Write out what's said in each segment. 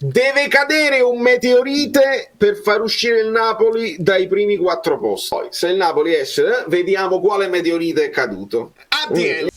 Deve cadere un meteorite per far uscire il Napoli dai primi 4 posti. Poi, se il Napoli esce, vediamo quale meteorite è caduto. ADL.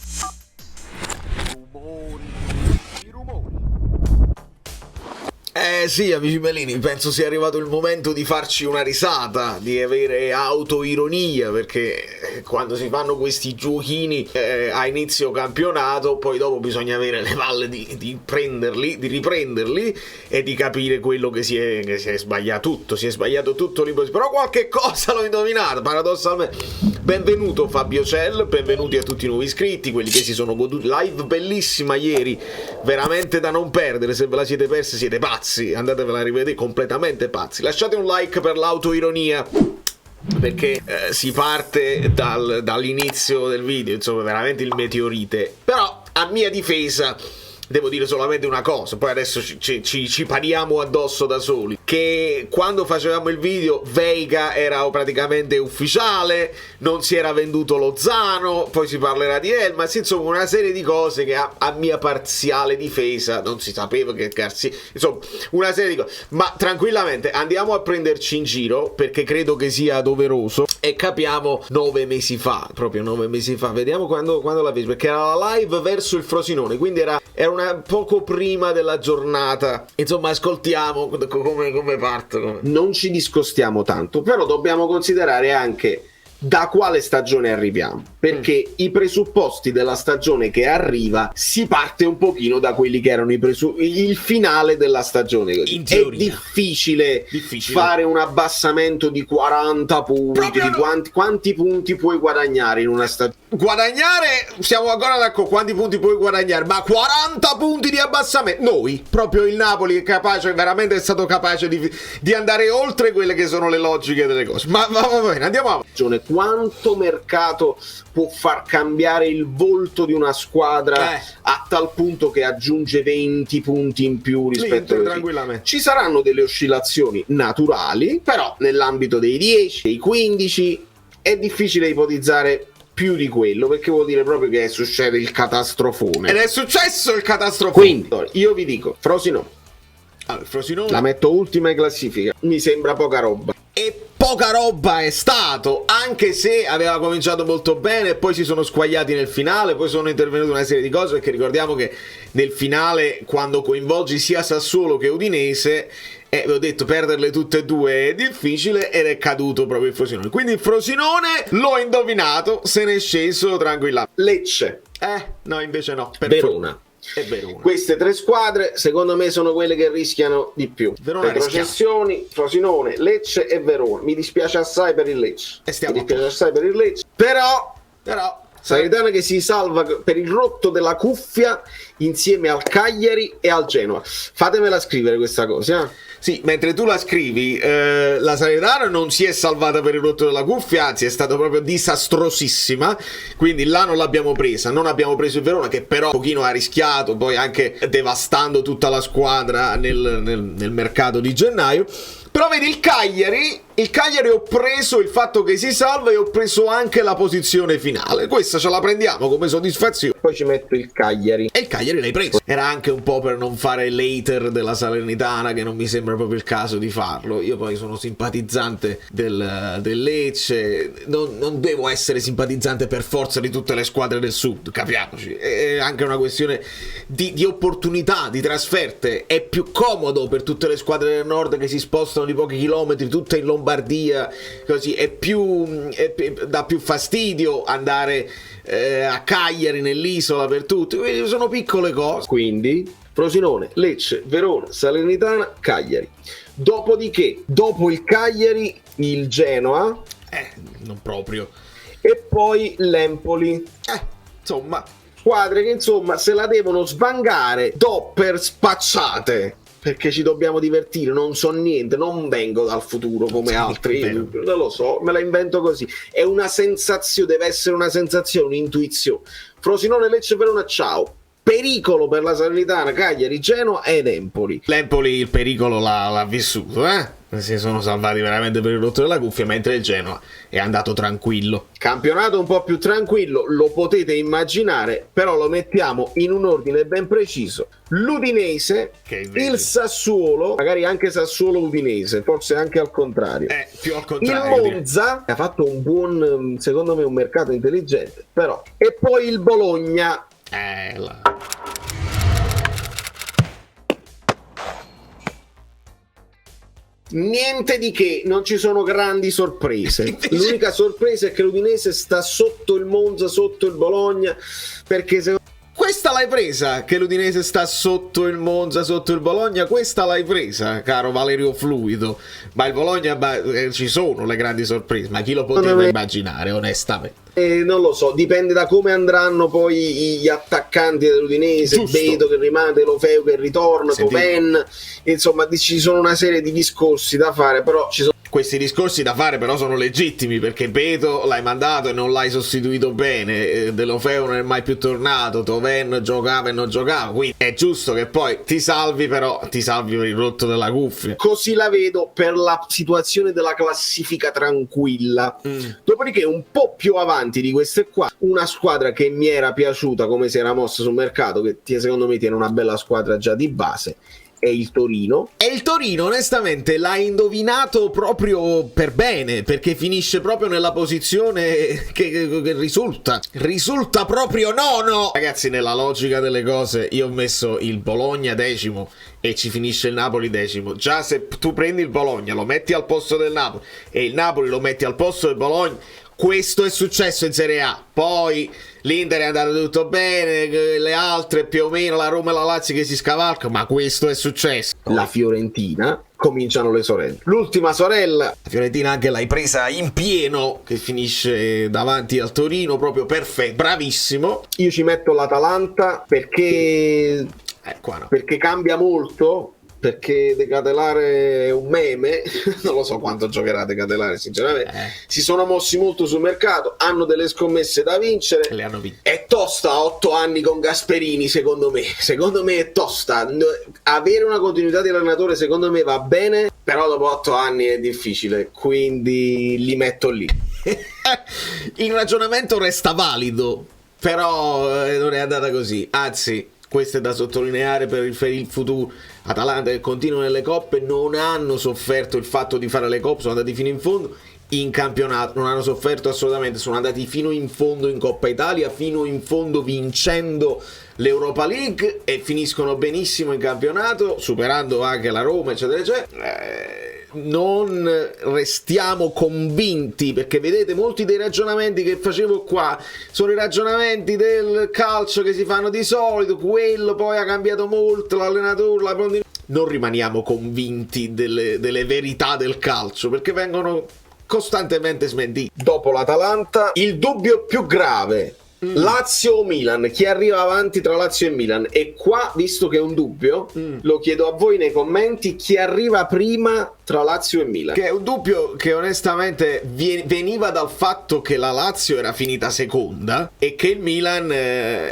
Sì, amici bellini, penso sia arrivato il momento di farci una risata, di avere autoironia, perché quando si fanno questi giochini a inizio campionato, poi dopo bisogna avere le palle di prenderli, di riprenderli e di capire quello che si è sbagliato tutto, si è sbagliato tutto, però qualche cosa l'ho indovinato, paradossalmente. Benvenuto Fabio Cell, benvenuti a tutti i nuovi iscritti, quelli che si sono goduti. Live bellissima ieri, veramente da non perdere, se ve la siete persi siete pazzi, andatevela a rivedere, completamente pazzi. Lasciate un like per l'autoironia, perché si parte dall'inizio del video, insomma veramente il meteorite. Però a mia difesa devo dire solamente una cosa, poi adesso ci pariamo addosso da soli, che quando facevamo il video Veiga era praticamente ufficiale, non si era venduto Lozano, poi si parlerà di Elmas, insomma una serie di cose che a mia parziale difesa non si sapeva che cazzo, insomma una serie di cose, ma tranquillamente andiamo a prenderci in giro, perché credo che sia doveroso, e capiamo 9 mesi fa, proprio 9 mesi fa, vediamo quando l'ha visto, perché era la live verso il Frosinone, quindi era una poco prima della giornata. Insomma, ascoltiamo come partono. Non ci discostiamo tanto, però dobbiamo considerare anche da quale stagione arriviamo, perché i presupposti della stagione che arriva si parte un pochino da quelli che erano il finale della stagione. In teoria. È difficile fare un abbassamento di 40 punti, quanti punti puoi guadagnare in una stagione. Guadagnare, siamo ancora d'accordo, quanti punti puoi guadagnare, ma 40 punti di abbassamento, noi, proprio il Napoli è capace, veramente è stato capace di andare oltre quelle che sono le logiche delle cose, ma va bene, andiamo avanti. Quanto mercato può far cambiare il volto di una squadra a tal punto che aggiunge 20 punti in più rispetto a tranquillamente. Ci saranno delle oscillazioni naturali, però nell'ambito dei 10, dei 15 è difficile ipotizzare più di quello, perché vuol dire proprio che succede il catastrofone. Ed è successo il catastrofone. Quindi io vi dico Frosinone, allora, Frosinone la metto ultima in classifica, mi sembra poca roba. E poca roba è stato, anche se aveva cominciato molto bene e poi si sono squagliati nel finale, poi sono intervenute una serie di cose, perché ricordiamo che nel finale, quando coinvolgi sia Sassuolo che Udinese, vi ho detto, perderle tutte e due è difficile, ed è caduto proprio il Frosinone. Quindi il Frosinone, l'ho indovinato, se ne è sceso tranquillamente. Lecce, no, invece no, Verona. È Verona. Queste 3 squadre secondo me sono quelle che rischiano di più. Retrocessioni, Frosinone, Lecce e Verona. Mi dispiace assai per il Lecce. Però Salernitana che si salva per il rotto della cuffia insieme al Cagliari e al Genoa. Fatemela scrivere questa cosa. Sì, mentre tu la scrivi, la Salernitana non si è salvata per il rotto della cuffia, anzi è stata proprio disastrosissima, quindi là non l'abbiamo presa. Non abbiamo preso il Verona, che però un pochino ha rischiato, poi anche devastando tutta la squadra nel mercato di gennaio. Però vedi il Cagliari ho preso il fatto che si salva e ho preso anche la posizione finale. Questa ce la prendiamo come soddisfazione. Poi ci metto il Cagliari. E il Cagliari l'hai preso. Era anche un po' per non fare l'hater della Salernitana, che non mi sembra proprio il caso di farlo. Io poi sono simpatizzante del Lecce. Non devo essere simpatizzante per forza di tutte le squadre del sud, capiamoci. È anche una questione di opportunità, di trasferte. È più comodo per tutte le squadre del nord che si spostano di pochi chilometri, tutte in Lombardia, così dà più fastidio andare a Cagliari, nell'isola, per tutti. Quindi sono piccole cose. Quindi Frosinone, Lecce, Verona, Salernitana, Cagliari. Dopodiché, dopo il Cagliari, il Genoa, non proprio, e poi l'Empoli. Insomma, squadre che insomma se la devono svangare, do per spacciate, perché ci dobbiamo divertire, non so niente, non vengo dal futuro come altri, non lo so, me la invento così. È una sensazione, deve essere una sensazione, un'intuizione. Frosinone, Lecce, Verona, ciao. Pericolo per la Salernitana, Cagliari, Genoa ed Empoli. L'Empoli il pericolo l'ha vissuto, si sono salvati veramente per il rotto della cuffia, mentre il Genoa è andato tranquillo. Campionato un po' più tranquillo, lo potete immaginare, però lo mettiamo in un ordine ben preciso. L'Udinese, il Sassuolo, magari anche Sassuolo-Udinese, forse anche al contrario. Più al contrario. Il Monza ha fatto un buon, secondo me, un mercato intelligente, però. E poi il Bologna. Niente di che, non ci sono grandi sorprese. L'unica sorpresa è che l'Udinese sta sotto il Monza, sotto il Bologna, perché secondo questa l'hai presa, che l'Udinese sta sotto il Monza, sotto il Bologna, questa l'hai presa, caro Valerio Fluido. Ma il Bologna, ci sono le grandi sorprese, ma chi lo poteva immaginare, onestamente? Non lo so, dipende da come andranno poi gli attaccanti dell'Udinese. Giusto. Beto che rimane, Lofeu che ritorna, Toven, insomma ci sono una serie di discorsi da fare, però ci sono questi discorsi da fare, però sono legittimi, perché Beto l'hai mandato e non l'hai sostituito bene, De Lofeu non è mai più tornato, Toven giocava e non giocava, quindi è giusto che poi ti salvi, però ti salvi per il rotto della cuffia. Così la vedo per la situazione della classifica tranquilla. Dopodiché un po' più avanti di queste qua, una squadra che mi era piaciuta come si era mossa sul mercato, che secondo me tiene una bella squadra già di base, è il Torino. E il Torino onestamente l'ha indovinato proprio per bene, perché finisce proprio nella posizione che risulta proprio nono. Ragazzi, nella logica delle cose io ho messo il Bologna decimo e ci finisce il Napoli decimo. Già, se tu prendi il Bologna, lo metti al posto del Napoli e il Napoli lo metti al posto del Bologna, questo è successo in Serie A. Poi l'Inter è andato tutto bene, le altre più o meno, la Roma e la Lazio che si scavalcano, ma questo è successo. La Fiorentina, cominciano le sorelle. L'ultima sorella, la Fiorentina anche l'hai presa in pieno, che finisce davanti al Torino, proprio perfetto, bravissimo. Io ci metto l'Atalanta perché qua no. Perché cambia molto, perché De Ketelare è un meme, non lo so quanto giocherà De Ketelare sinceramente. Si sono mossi molto sul mercato, hanno delle scommesse da vincere, le hanno vinte. È tosta a 8 anni con Gasperini, secondo me è tosta. Avere una continuità di allenatore secondo me va bene, però dopo 8 anni è difficile, quindi li metto lì. Il ragionamento resta valido, però non è andata così, anzi questo è da sottolineare per il futuro. Atalanta che continua nelle coppe, non hanno sofferto il fatto di fare le coppe, sono andati fino in fondo. In campionato non hanno sofferto assolutamente, sono andati fino in fondo in Coppa Italia, fino in fondo vincendo l'Europa League e finiscono benissimo in campionato, superando anche la Roma, eccetera eccetera. Non restiamo convinti, perché vedete molti dei ragionamenti che facevo qua sono i ragionamenti del calcio che si fanno di solito, quello poi ha cambiato molto l'allenatore, non rimaniamo convinti delle verità del calcio, perché vengono costantemente smentiti. Dopo l'Atalanta, il dubbio più grave: Lazio o Milan? Chi arriva avanti tra Lazio e Milan? E qua, visto che è un dubbio, lo chiedo a voi nei commenti: chi arriva prima tra Lazio e Milan? Che è un dubbio che onestamente veniva dal fatto che la Lazio era finita seconda e che il Milan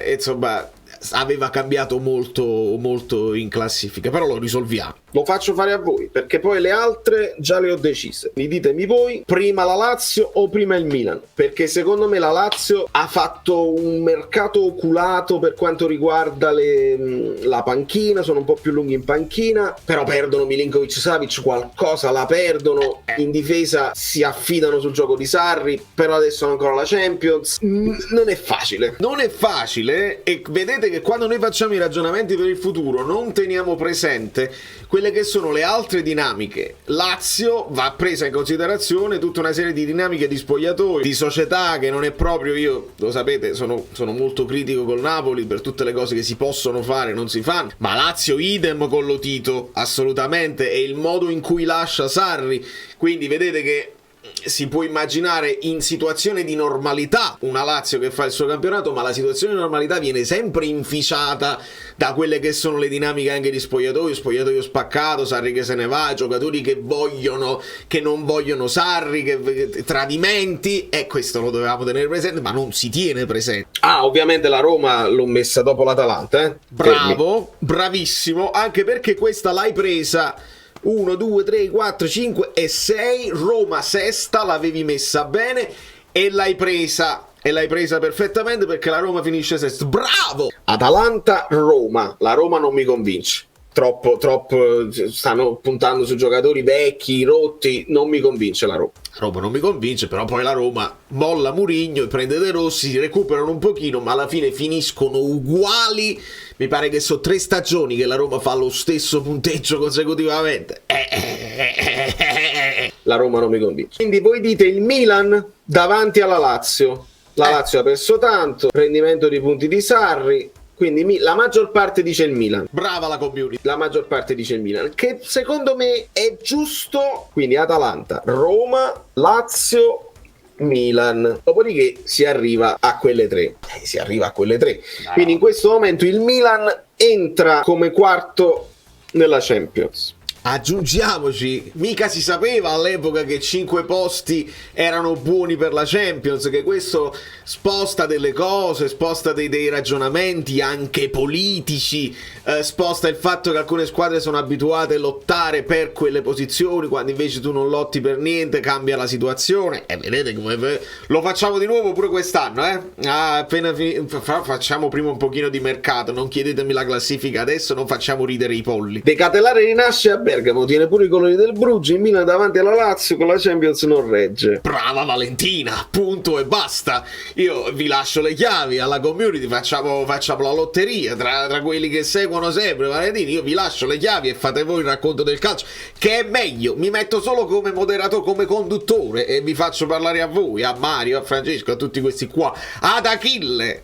insomma aveva cambiato molto in classifica, però lo risolviamo. Lo faccio fare a voi, perché poi le altre già le ho decise. Ditemi voi, prima la Lazio o prima il Milan? Perché secondo me la Lazio ha fatto un mercato oculato per quanto riguarda la panchina, sono un po' più lunghi in panchina, però perdono Milinkovic-Savic, qualcosa la perdono, in difesa si affidano sul gioco di Sarri, però adesso hanno ancora la Champions. Non è facile, e vedete che quando noi facciamo i ragionamenti per il futuro non teniamo presente quelle che sono le altre dinamiche. Lazio va presa in considerazione tutta una serie di dinamiche di spogliatoi, di società, che non è proprio, io lo sapete, sono molto critico col Napoli per tutte le cose che si possono fare, non si fanno, ma Lazio idem con Lotito, assolutamente, e il modo in cui lascia Sarri, quindi vedete che si può immaginare in situazione di normalità una Lazio che fa il suo campionato, ma la situazione di normalità viene sempre inficiata da quelle che sono le dinamiche anche di spogliatoio spaccato, Sarri che se ne va, giocatori che non vogliono Sarri, che tradimenti, e questo lo dovevamo tenere presente, ma non si tiene presente. Ovviamente la Roma l'ho messa dopo l'Atalanta, Bravo, bravissimo, anche perché questa l'hai presa 1, 2, 3, 4, 5 e 6. Roma sesta, l'avevi messa bene e l'hai presa. E l'hai presa perfettamente perché la Roma finisce sesta. Bravo! Atalanta-Roma. La Roma non mi convince. Troppo, stanno puntando su giocatori vecchi, rotti. Non mi convince la Roma. Roma non mi convince, però poi la Roma molla Mourinho e prende De Rossi, si recuperano un pochino, ma alla fine finiscono uguali. Mi pare che sono 3 stagioni che la Roma fa lo stesso punteggio consecutivamente. La Roma non mi convince. Quindi voi dite il Milan davanti alla Lazio. La Lazio ha perso tanto, rendimento di punti di Sarri, quindi la maggior parte dice il Milan. Brava la community. La maggior parte dice il Milan, che secondo me è giusto. Quindi Atalanta, Roma, Lazio, Milan. Dopodiché si arriva a quelle 3. Quindi in questo momento il Milan entra come quarto nella Champions. Aggiungiamoci, mica si sapeva all'epoca che 5 posti erano buoni per la Champions, che questo sposta delle cose, sposta dei ragionamenti anche politici, sposta il fatto che alcune squadre sono abituate a lottare per quelle posizioni, quando invece tu non lotti per niente, cambia la situazione. E vedete come lo facciamo di nuovo pure quest'anno, appena facciamo prima un pochino di mercato, non chiedetemi la classifica adesso, non facciamo ridere i polli. De Ketelare rinasce a Bergamo, tiene pure i colori del Bruges, il Milan davanti alla Lazio, con la Champions non regge. Brava Valentina, punto e basta. Io vi lascio le chiavi alla community, facciamo la lotteria tra quelli che seguono sempre Valentini. Io vi lascio le chiavi e fate voi il racconto del calcio, che è meglio. Mi metto solo come moderatore, come conduttore, e vi faccio parlare a voi, a Mario, a Francesco, a tutti questi qua, ad Achille.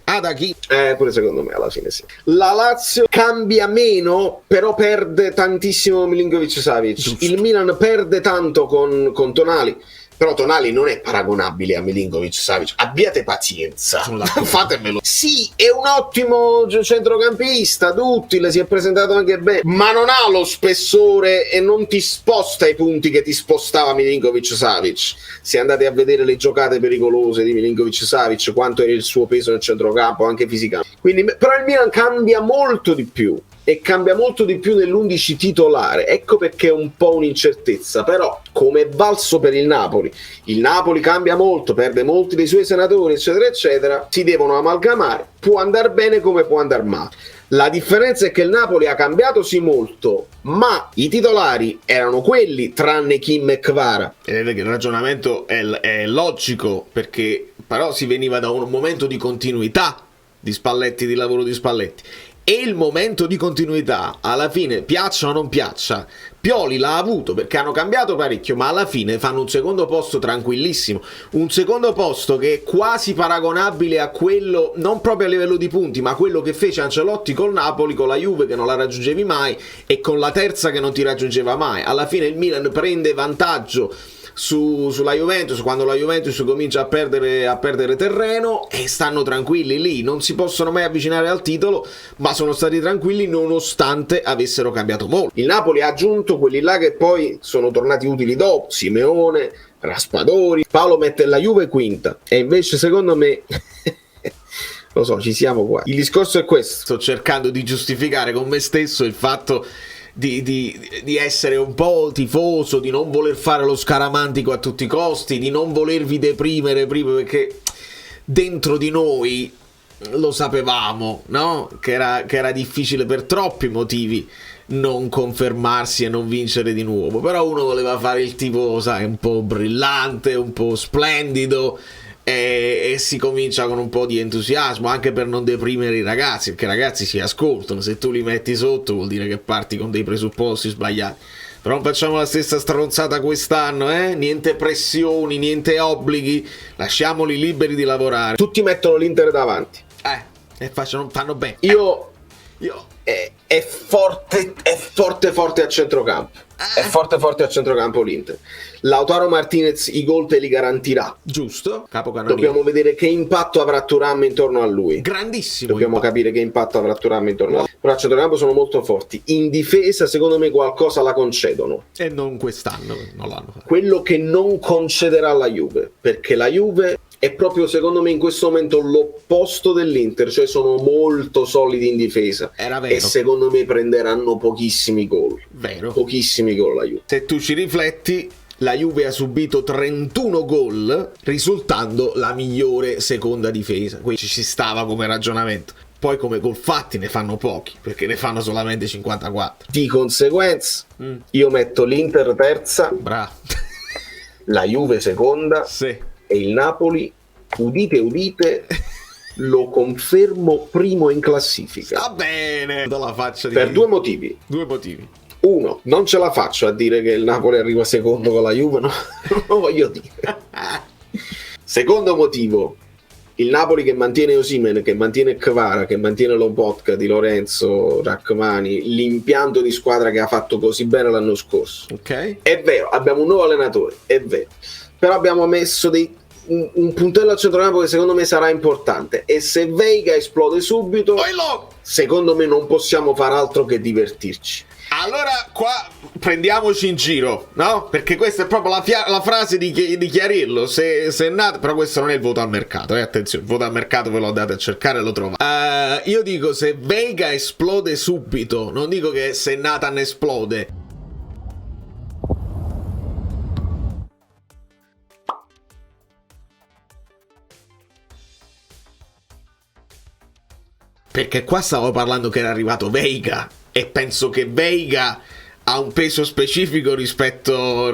Pure secondo me alla fine sì. La Lazio cambia meno, però perde tantissimo Milinkovic-Savic. Giusto. Il Milan perde tanto con Tonali, però Tonali non è paragonabile a Milinkovic-Savic. Abbiate pazienza, fatemelo. Sì, è un ottimo centrocampista, duttile, si è presentato anche bene, ma non ha lo spessore e non ti sposta i punti che ti spostava Milinkovic-Savic. Se andate a vedere le giocate pericolose di Milinkovic-Savic, quanto era il suo peso nel centrocampo, anche fisicamente. Quindi, però il Milan cambia molto di più. E cambia molto di più nell'11 titolare. Ecco perché è un po' un'incertezza. Però, come è valso per il Napoli cambia molto, perde molti dei suoi senatori, eccetera, eccetera. Si devono amalgamare. Può andare bene come può andare male. La differenza è che il Napoli ha cambiato sì molto, ma i titolari erano quelli, tranne Kim e Kvara. Vedete che il ragionamento è logico, perché però si veniva da un momento di continuità di Spalletti, di lavoro di Spalletti. E il momento di continuità, alla fine, piaccia o non piaccia, Pioli l'ha avuto perché hanno cambiato parecchio, ma alla fine fanno un secondo posto tranquillissimo, un secondo posto che è quasi paragonabile a quello, non proprio a livello di punti, ma a quello che fece Ancelotti col Napoli, con la Juve che non la raggiungevi mai e con la terza che non ti raggiungeva mai. Alla fine il Milan prende vantaggio sulla Juventus, quando la Juventus comincia a perdere terreno, e stanno tranquilli lì, non si possono mai avvicinare al titolo, ma sono stati tranquilli nonostante avessero cambiato molto. Il Napoli ha aggiunto quelli là che poi sono tornati utili dopo, Simeone, Raspadori. Paolo mette la Juve quinta, e invece secondo me lo so, ci siamo qua. Il discorso è questo: sto cercando di giustificare con me stesso il fatto di essere un po' tifoso, di non voler fare lo scaramantico a tutti i costi, di non volervi deprimere prima, perché dentro di noi lo sapevamo, no? Che era difficile per troppi motivi non confermarsi e non vincere di nuovo, però uno voleva fare il tipo, sai, un po' brillante, un po' splendido, e si comincia con un po' di entusiasmo, anche per non deprimere i ragazzi, perché i ragazzi si ascoltano. Se tu li metti sotto vuol dire che parti con dei presupposti sbagliati. Però non facciamo la stessa stronzata quest'anno, niente pressioni, niente obblighi, lasciamoli liberi di lavorare. Tutti mettono l'Inter davanti e fanno bene. Io è forte a centrocampo. È forte a centrocampo l'Inter. Lautaro Martinez i gol te li garantirà. Giusto, capocannoniere. Dobbiamo vedere che impatto avrà Thuram intorno a lui. Grandissimo. Dobbiamo capire che impatto avrà Thuram intorno a lui. Però a centrocampo sono molto forti. In difesa secondo me qualcosa la concedono. E non quest'anno non l'hanno fatto. Quello che non concederà la Juve, perché la Juve è proprio secondo me in questo momento l'opposto dell'Inter, cioè sono molto solidi in difesa. Era vero. E secondo me prenderanno pochissimi gol. Vero. Pochissimi gol la Juve. Se tu ci rifletti, la Juve ha subito 31 gol, risultando la migliore seconda difesa. Quindi ci stava come ragionamento. Poi come gol fatti ne fanno pochi, perché ne fanno solamente 54. Di conseguenza io metto l'Inter terza, Bravo. la Juve seconda Sì. e il Napoli, udite udite, lo confermo primo in classifica. Va bene. La faccia di... Per due motivi. Due motivi. Uno, non ce la faccio a dire che il Napoli arriva secondo con la Juve, no? Non lo voglio dire. Secondo motivo, il Napoli che mantiene Osimhen, che mantiene Kvara, che mantiene Lobotka, Di Lorenzo, Rachmani, l'impianto di squadra che ha fatto così bene l'anno scorso. Ok. È vero, abbiamo un nuovo allenatore, è vero, però abbiamo messo un puntello al centrocampo che secondo me sarà importante, e se Veiga esplode subito, secondo me non possiamo far altro che divertirci. Allora qua prendiamoci in giro, no? Perché questa è proprio la frase di Chiarillo. Se è nato, però questo non è il voto al mercato, attenzione, il voto al mercato ve lo andate a cercare e lo trovate. Io dico se Veiga esplode subito, non dico che se Nathan esplode. Perché qua stavo parlando che era arrivato Veiga, e penso che Veiga ha un peso specifico rispetto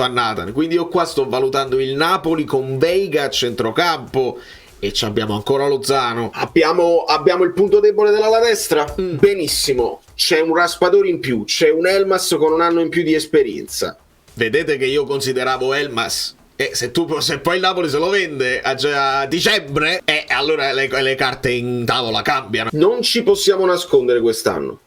a Nathan. Quindi io qua sto valutando il Napoli con Veiga a centrocampo, e ci abbiamo ancora Lozano. Abbiamo il punto debole dell'ala destra? Benissimo, c'è un Raspadori in più, c'è un Elmas con un anno in più di esperienza. Vedete che io consideravo Elmas, e se poi il Napoli se lo vende a dicembre, allora le carte in tavola cambiano. Non ci possiamo nascondere quest'anno.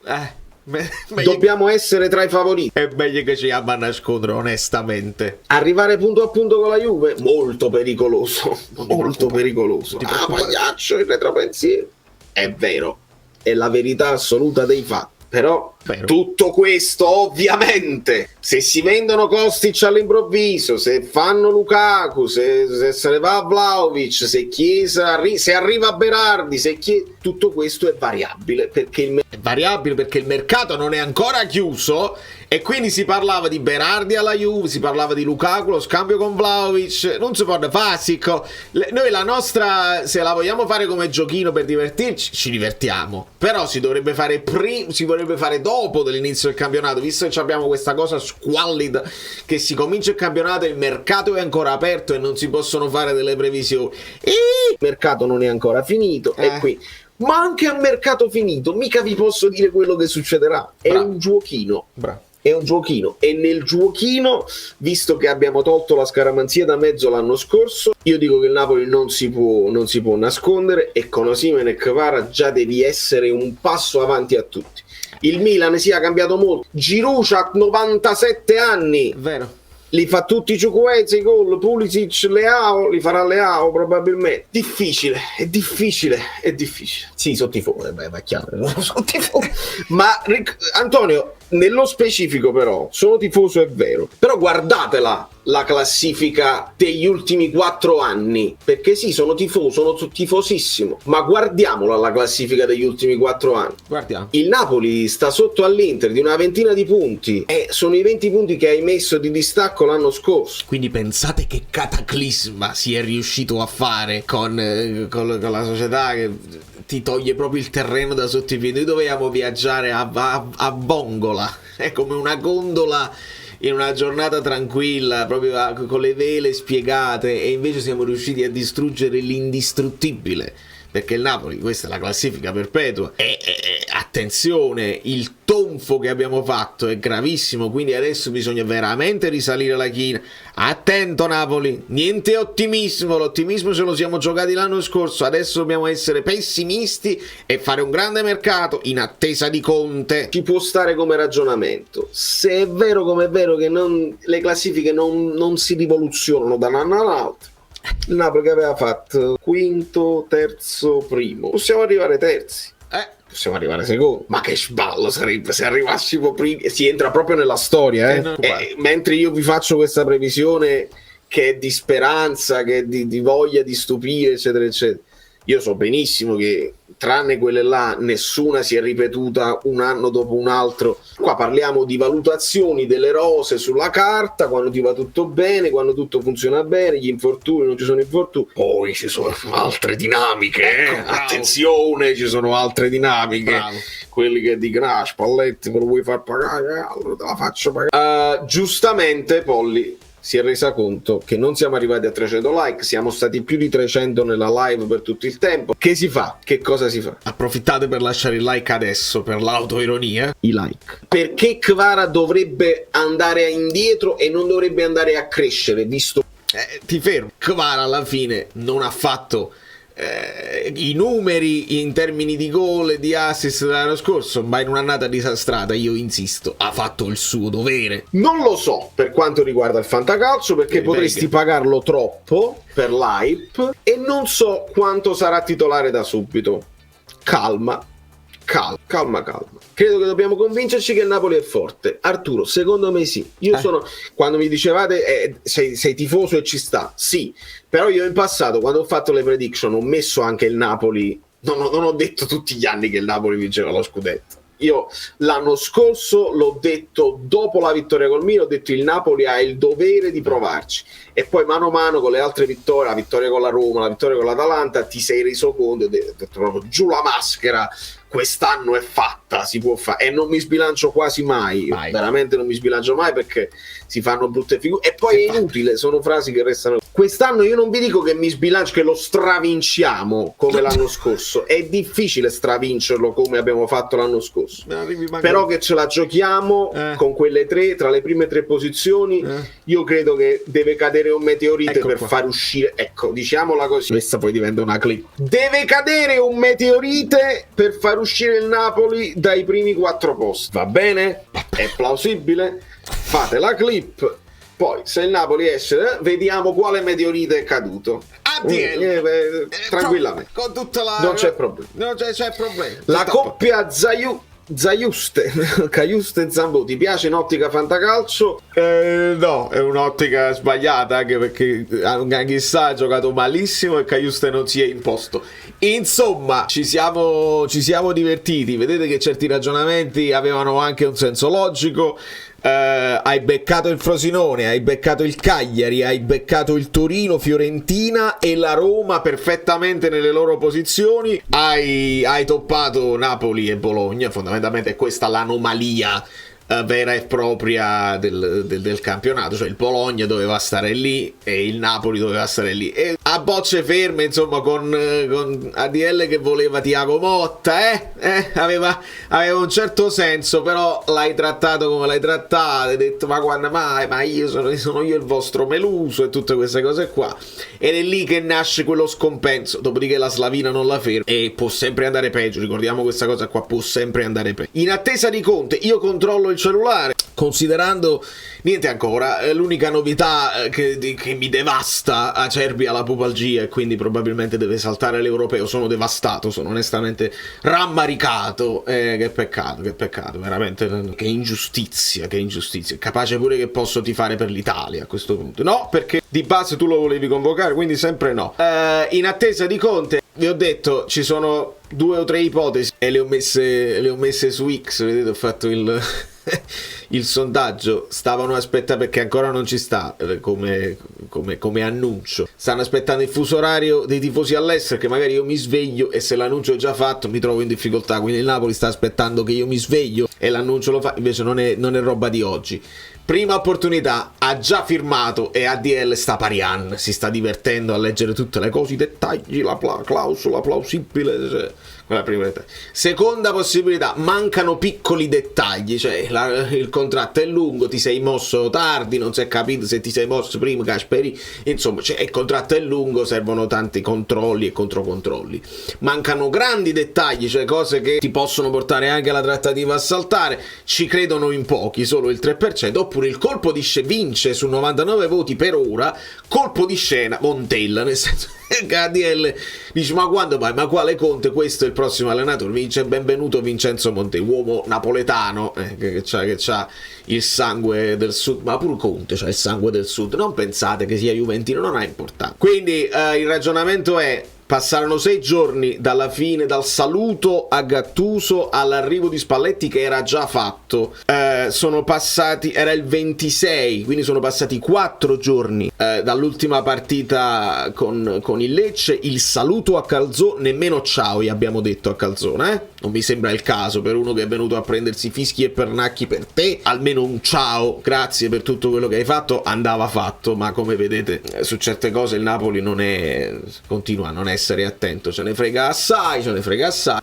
Dobbiamo essere tra i favoriti. È meglio che ci abbiano a nascondere, onestamente. Arrivare punto a punto con la Juve, molto pericoloso. Molto pericoloso. Pagliaccio, il retropensiero. È vero, è la verità assoluta dei fatti. Però tutto questo, ovviamente, se si vendono Kostic all'improvviso, se fanno Lukaku, se se ne va Vlahovic, se Chiesa se arriva Berardi, tutto questo è variabile perché il mercato non è ancora chiuso, e quindi si parlava di Berardi alla Juve, si parlava di Lukaku, lo scambio con Vlahovic, non si può fasico. Noi la nostra, se la vogliamo fare come giochino per divertirci, ci divertiamo, però si dovrebbe fare dopo dell'inizio del campionato, visto che abbiamo questa cosa squallida che si comincia il campionato e il mercato è ancora aperto e non si possono fare delle previsioni. Il mercato non è ancora finito, e qui, ma anche a mercato finito mica vi posso dire quello che succederà. È un giochino. È un giochino, e nel giochino, visto che abbiamo tolto la scaramanzia da mezzo l'anno scorso, io dico che il Napoli non si può nascondere, e con Osimhen e Kvara già devi essere un passo avanti a tutti. Il Milan si è cambiato molto. Giroud ha 97 anni. Vero. Li fa tutti Chukwueze i gol, Pulisic, Leao, li farà Leao probabilmente. Difficile. Sì, sono tifoso, va chiaro, sono tifoso. Ma Antonio, nello specifico però, sono tifoso è vero, però guardatela la classifica degli ultimi 4 anni, perché sì, sono tifosissimo, ma guardiamola la classifica degli ultimi 4 anni. Guardiamo. Il Napoli sta sotto all'Inter di una ventina di punti, e sono i 20 punti che hai messo di distacco l'anno scorso. Quindi pensate che cataclisma si è riuscito a fare con la società, che ti toglie proprio il terreno da sotto i piedi. Noi dovevamo viaggiare a Bongola, è come una gondola in una giornata tranquilla, proprio con le vele spiegate, e invece siamo riusciti a distruggere l'indistruttibile, perché il Napoli, questa è la classifica perpetua, e attenzione, il tonfo che abbiamo fatto è gravissimo, quindi adesso bisogna veramente risalire la china. Attento Napoli, niente ottimismo, l'ottimismo ce lo siamo giocati l'anno scorso, adesso dobbiamo essere pessimisti e fare un grande mercato in attesa di Conte. Ci può stare come ragionamento, se è vero come è vero che le classifiche non si rivoluzionano da un anno all'altro. Il Napoli che aveva fatto quinto, terzo, primo, possiamo arrivare terzi, possiamo arrivare secondo, ma che sballo sarebbe se arrivassimo primi. Si entra proprio nella storia, mentre io vi faccio questa previsione, che è di speranza, che è di voglia di stupire, eccetera, eccetera. Io so benissimo che, tranne quelle là, nessuna si è ripetuta un anno dopo un altro. Qua parliamo di valutazioni delle rose sulla carta, quando ti va tutto bene, quando tutto funziona bene, gli infortuni, non ci sono infortuni. Poi ci sono altre dinamiche, Ecco, attenzione, ci sono altre dinamiche. Bravo. Quelli che dicono, ah, Spalletti, me lo vuoi far pagare? Allora te la faccio pagare. Giustamente, Polli si è resa conto che non siamo arrivati a 300 like, siamo stati più di 300 nella live per tutto il tempo. Che si fa? Che cosa si fa? Approfittate per lasciare il like adesso per l'autoironia. I like. Perché Kvara dovrebbe andare indietro e non dovrebbe andare a crescere, visto Ti fermo. Kvara alla fine non ha fatto i numeri in termini di gol e di assist dell'anno scorso, ma in un'annata disastrata, io insisto, ha fatto il suo dovere. Non lo so per quanto riguarda il fantacalcio, perché potresti pagarlo troppo per l'hype e non so quanto sarà titolare da subito. Calma. Credo che dobbiamo convincerci che il Napoli è forte. Arturo, secondo me sì. Io sono, quando mi dicevate sei tifoso e ci sta, sì. Però io in passato, quando ho fatto le prediction, ho messo anche il Napoli. Non ho detto tutti gli anni che il Napoli vinceva lo scudetto. Io l'anno scorso l'ho detto dopo la vittoria col Milan, ho detto il Napoli ha il dovere di provarci, e poi mano a mano con le altre vittorie, la vittoria con la Roma, la vittoria con l'Atalanta, ti sei reso conto e ho detto proprio giù la maschera, quest'anno è fatta, si può fare, e non mi sbilancio quasi mai. Veramente non mi sbilancio mai, perché si fanno brutte figure e poi è inutile, sono frasi che restano. Quest'anno io non vi dico che mi sbilancio, che lo stravinciamo come l'anno scorso, è difficile stravincerlo come abbiamo fatto l'anno scorso, però che ce la giochiamo con quelle tre, tra le prime tre posizioni. Io credo che deve cadere un meteorite per far uscire, ecco, diciamola così, questa poi diventa una clip, deve cadere un meteorite per far uscire il Napoli dai primi 4 posti, va bene? È plausibile? Fate la clip, poi se il Napoli esce, vediamo quale meteorite è caduto. Tranquillamente, con tutta la... non c'è problema, c'è problema. la coppia Zaiuste e Zambo ti piace in ottica fantacalcio? No, è un'ottica sbagliata, anche perché Anghissà ha giocato malissimo e Caiuste non si è imposto. Insomma, ci siamo divertiti. Vedete che certi ragionamenti avevano anche un senso logico. Hai beccato il Frosinone, hai beccato il Cagliari, hai beccato il Torino, Fiorentina e la Roma perfettamente nelle loro posizioni, hai toppato Napoli e Bologna. Fondamentalmente è questa l'anomalia vera e propria del campionato, cioè il Bologna doveva stare lì e il Napoli doveva stare lì, e a bocce ferme, insomma, con ADL che voleva Thiago Motta, aveva un certo senso, però l'hai trattato come l'hai trattato, hai detto ma quando mai, ma io sono io il vostro Meluso e tutte queste cose qua, ed è lì che nasce quello scompenso. Dopodiché la Slavina non la ferma e può sempre andare peggio, ricordiamo questa cosa qua, può sempre andare peggio. In attesa di Conte, io controllo il cellulare, considerando niente ancora, l'unica novità che mi devasta Acerbi alla pubalgia e quindi probabilmente deve saltare l'europeo. Sono devastato, sono onestamente rammaricato, che peccato veramente, che ingiustizia, capace pure che posso tifare per l'Italia a questo punto. No, perché di base tu lo volevi convocare, quindi sempre no. In attesa di Conte, vi ho detto, ci sono 2 o 3 ipotesi e le ho messe su X, vedete, ho fatto il sondaggio. Stavano aspettando, perché ancora non ci sta come annuncio, stanno aspettando il fuso orario dei tifosi all'estero, che magari io mi sveglio e se l'annuncio è già fatto mi trovo in difficoltà, quindi il Napoli sta aspettando che io mi sveglio e l'annuncio lo fa, invece non è roba di oggi. Prima opportunità, ha già firmato e ADL sta parian, si sta divertendo a leggere tutte le cose, i dettagli, la clausola plausibile, cioè, quella prima. Seconda possibilità, mancano piccoli dettagli, cioè il contratto è lungo, ti sei mosso tardi, non si è capito se ti sei mosso prima, Gasperi, insomma, cioè, il contratto è lungo, servono tanti controlli e controcontrolli. Mancano grandi dettagli, cioè cose che ti possono portare anche alla trattativa a saltare, ci credono in pochi, solo il 3%, oppure oppure il colpo di scena, vince su 99 voti per ora, colpo di scena Montella, nel senso che ADL dice ma quando vai, ma quale Conte, questo è il prossimo allenatore, vince, benvenuto Vincenzo Montella, uomo napoletano che c'ha il sangue del sud, ma pure Conte c'ha il sangue del sud, non pensate che sia juventino, non ha importanza. Quindi il ragionamento è: passarono 6 giorni dalla fine, dal saluto a Gattuso all'arrivo di Spalletti, che era già fatto. Sono passati, era il 26, quindi sono passati 4 giorni dall'ultima partita con il Lecce. Il saluto a Calzone, nemmeno ciao gli abbiamo detto a Calzone, non mi sembra il caso per uno che è venuto a prendersi fischi e pernacchi per te. Almeno un ciao, grazie per tutto quello che hai fatto, andava fatto, ma come vedete su certe cose il Napoli continua a non essere attento, ce ne frega assai.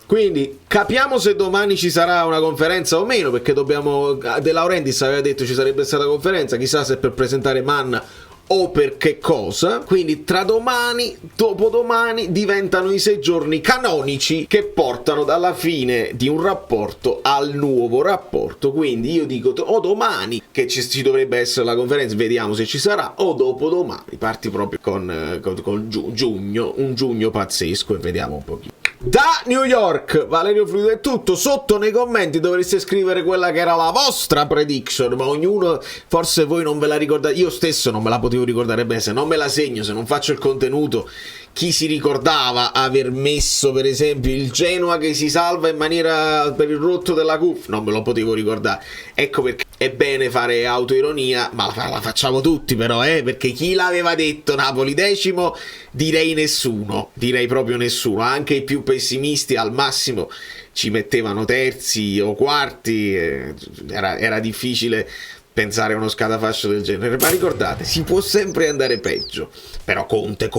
Quindi capiamo se domani ci sarà una conferenza o meno, perché De Laurentiis aveva detto ci sarebbe stata conferenza, chissà se per presentare Manna o per che cosa. Quindi tra domani, dopodomani diventano i 6 giorni canonici che portano dalla fine di un rapporto al nuovo rapporto. Quindi io dico o domani che ci dovrebbe essere la conferenza, vediamo se ci sarà, o dopodomani parti proprio con giugno, un giugno pazzesco, e vediamo un pochino. Da New York, Valerio Fluido è tutto. Sotto nei commenti dovreste scrivere quella che era la vostra prediction, ma ognuno, forse voi non ve la ricordate, io stesso non me la potevo ricordare bene, se non me la segno, se non faccio il contenuto. Chi si ricordava aver messo per esempio il Genoa che si salva in maniera per il rotto della cuffia? Non me lo potevo ricordare. Ecco perché è bene fare autoironia, ma la facciamo tutti però, perché chi l'aveva detto Napoli decimo? Direi nessuno, direi proprio nessuno. Anche i più pessimisti al massimo ci mettevano terzi o quarti, era difficile pensare a uno scatafascio del genere, ma ricordate, si può sempre andare peggio. Però Conte.